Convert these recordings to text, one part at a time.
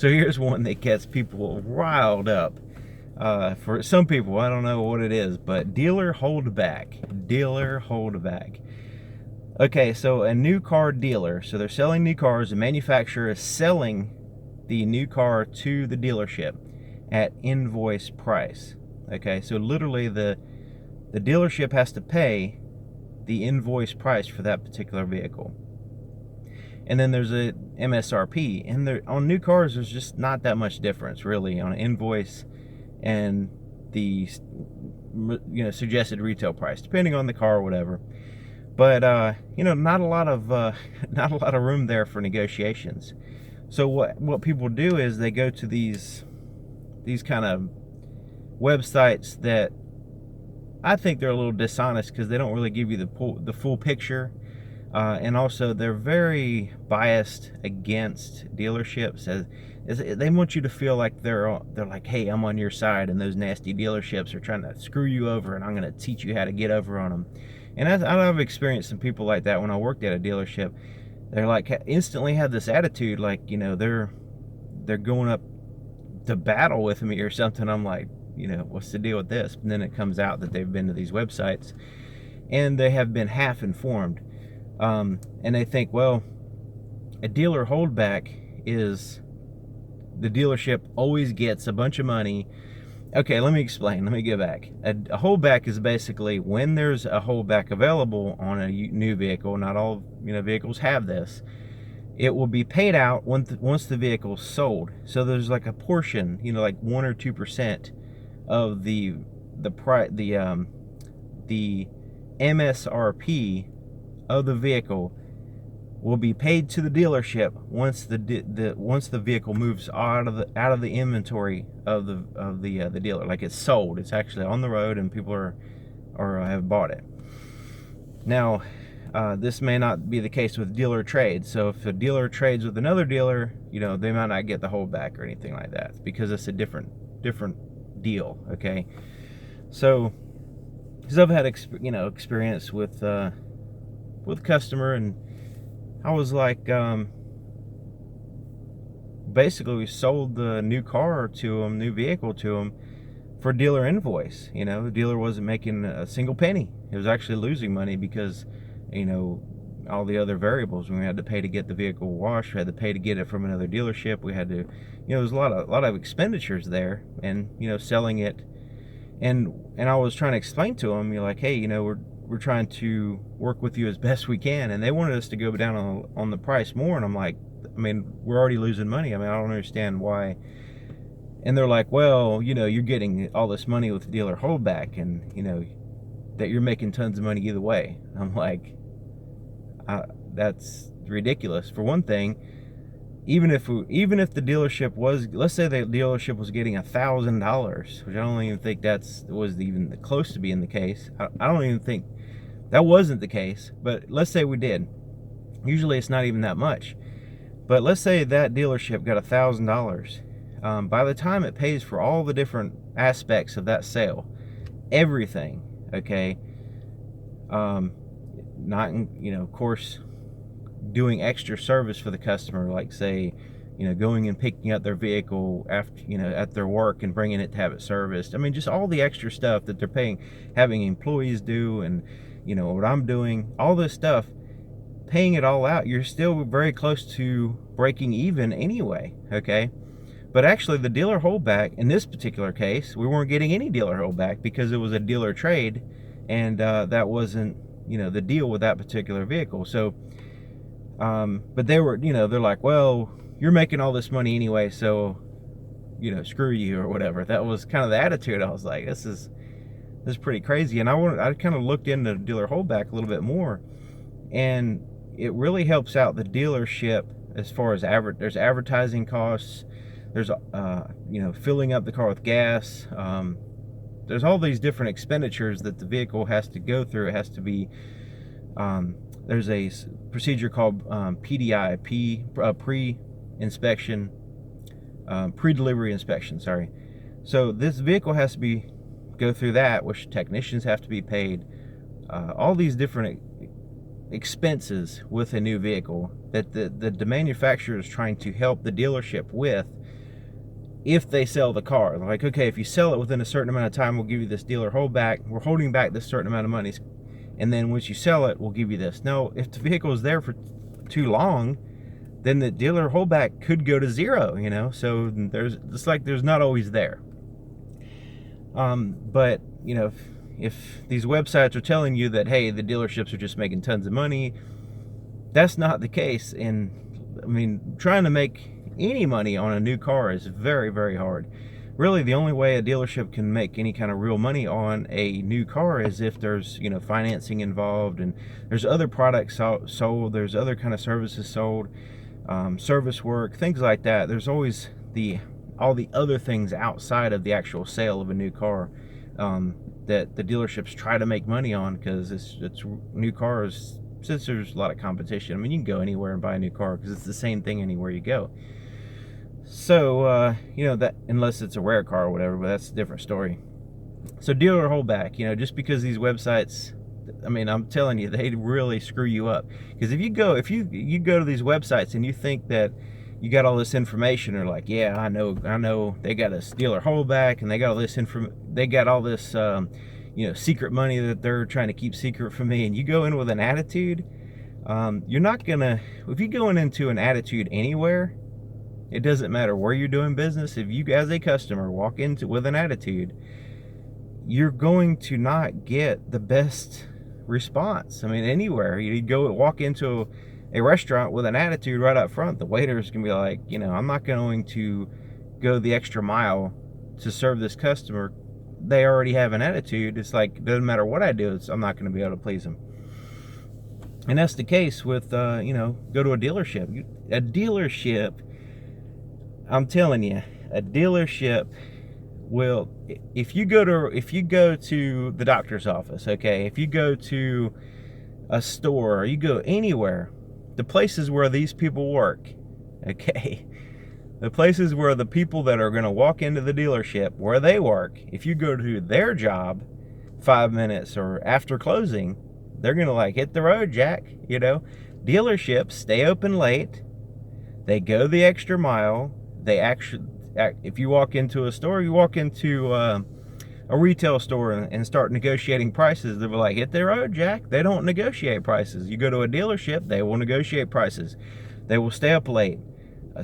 So here's one that gets people riled up. For some people, I don't know what it is, but dealer holdback. Dealer holdback. Okay, so a new car dealer, so they're selling new cars. The manufacturer is selling the new car to the dealership at invoice price. Okay, so literally the dealership has to pay the invoice price for that particular vehicle. And then there's a MSRP, and there, on new cars there's just not that much difference really on an invoice and the suggested retail price, depending on the car or whatever. But not a lot of not a lot of room there for negotiations. So what people do is they go to these kind of websites that I think they're a little dishonest because they don't really give you the full picture, and also they're very biased against dealerships. As they want you to feel like they're like, hey, I'm on your side, and those nasty dealerships are trying to screw you over, and I'm going to teach you how to get over on them. And I've experienced some people like that when I worked at a dealership. They're like instantly have this attitude, like they're going up to battle with me or something. I'm like, what's the deal with this? And then it comes out that they've been to these websites and they have been half informed, and they think, well, a dealer holdback is the dealership always gets a bunch of money. Okay, let me explain. Let me go back. A holdback is basically when there's a holdback available on a new vehicle. Not all vehicles have this. It will be paid out once the vehicle's sold. So there's like a portion, like 1 or 2% of the MSRP of the vehicle will be paid to the dealership once the vehicle moves out of the inventory of the dealer. Like it's sold, it's actually on the road, and people have bought it. Now, this may not be the case with dealer trades. So if a dealer trades with another dealer, they might not get the holdback or anything like that because it's a different deal. Okay, so because I've had experience with customer, and I was like, basically we sold the new car to him, new vehicle to him for dealer invoice. The dealer wasn't making a single penny. It was actually losing money because, all the other variables. We had to pay to get the vehicle washed. We had to pay to get it from another dealership. We had to, there's a lot of expenditures there, and selling it. And I was trying to explain to him, like, hey, we're trying to work with you as best we can, and they wanted us to go down on the price more, and I'm like, we're already losing money. I don't understand why. And they're like, well, you're getting all this money with dealer holdback, and that you're making tons of money either way. I'm like, that's ridiculous. For one thing, even if the dealership was, let's say the dealership was getting $1,000, which I don't even think was even close to being the case. I don't even think that wasn't the case, but let's say we did. Usually it's not even that much. But let's say that dealership got $1,000. By the time it pays for all the different aspects of that sale, everything, okay, not, of course, doing extra service for the customer, like say, going and picking up their vehicle after, at their work and bringing it to have it serviced. Just all the extra stuff that they're paying, having employees do, and what I'm doing, all this stuff, paying it all out, you're still very close to breaking even anyway, okay? But actually the dealer holdback, in this particular case, we weren't getting any dealer holdback because it was a dealer trade, and that wasn't, the deal with that particular vehicle. So, but they were, they're like, well, you're making all this money anyway, so, screw you or whatever. That was kind of the attitude. I was like, this is pretty crazy. And I kind of looked into dealer holdback a little bit more, and it really helps out the dealership as far as there's advertising costs, there's filling up the car with gas, there's all these different expenditures that the vehicle has to go through. It has to be, there's a procedure called PDI, pre-inspection, pre-delivery inspection, sorry. So this vehicle has to go through that, which technicians have to be paid, all these different expenses with a new vehicle that the manufacturer is trying to help the dealership with if they sell the car. Like, okay, if you sell it within a certain amount of time, we'll give you this dealer holdback. We're holding back this certain amount of money, and then once you sell it, we'll give you this. No, if the vehicle is there for too long, then the dealer holdback could go to zero, you know. So there's not always there. But you know, if these websites are telling you that, hey, the dealerships are just making tons of money, that's not the case. And I mean, trying to make any money on a new car is very, very hard. Really, the only way a dealership can make any kind of real money on a new car is if there's, you know, financing involved, and there's other products sold, there's other kind of services sold, service work, things like that. There's always all the other things outside of the actual sale of a new car that the dealerships try to make money on, because it's new cars. Since there's a lot of competition, I mean, you can go anywhere and buy a new car because it's the same thing anywhere you go. So, you know, that unless it's a rare car or whatever, but that's a different story. So dealer holdback, you know, just because these websites, I mean, I'm telling you, they really screw you up. Because if you go to these websites and you think that you got all this information, or like, yeah, I know, they got a dealer holdback and they got all this you know, secret money that they're trying to keep secret from me, and you go in with an attitude, you're not gonna, if you're going into an attitude anywhere, it doesn't matter where you're doing business, if you as a customer walk into with an attitude, you're going to not get the best response. I mean, anywhere you go, walk into a restaurant with an attitude right up front, the waiter's gonna be like, you know, I'm not going to go the extra mile to serve this customer. They already have an attitude. It's like, doesn't matter what I do, I'm not going to be able to please them. And that's the case with, you know, go to a dealership. A dealership, I'm telling you, a dealership will, if you go to the doctor's office, okay, if you go to a store, or you go anywhere, the places where these people work, okay, the places where the people that are going to walk into the dealership where they work, if you go to their job 5 minutes or after closing, they're going to like, hit the road, Jack. You know, dealerships stay open late. They go the extra mile. They actually, if you walk into a store, you walk into a retail store and start negotiating prices, they'll be like, hit the road, Jack. They don't negotiate prices. You go to a dealership, they will negotiate prices. They will stay up late.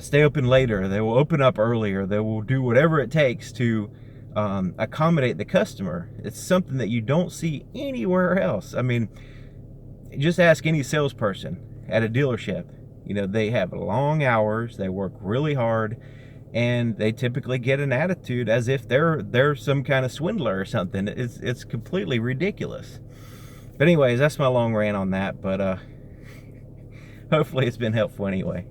Stay open later. They will open up earlier. They will do whatever it takes to accommodate the customer. It's something that you don't see anywhere else. I mean, just ask any salesperson at a dealership. You know, they have long hours. They work really hard, and they typically get an attitude as if they're some kind of swindler or something. It's completely ridiculous. But anyways, that's my long rant on that. But hopefully it's been helpful anyway.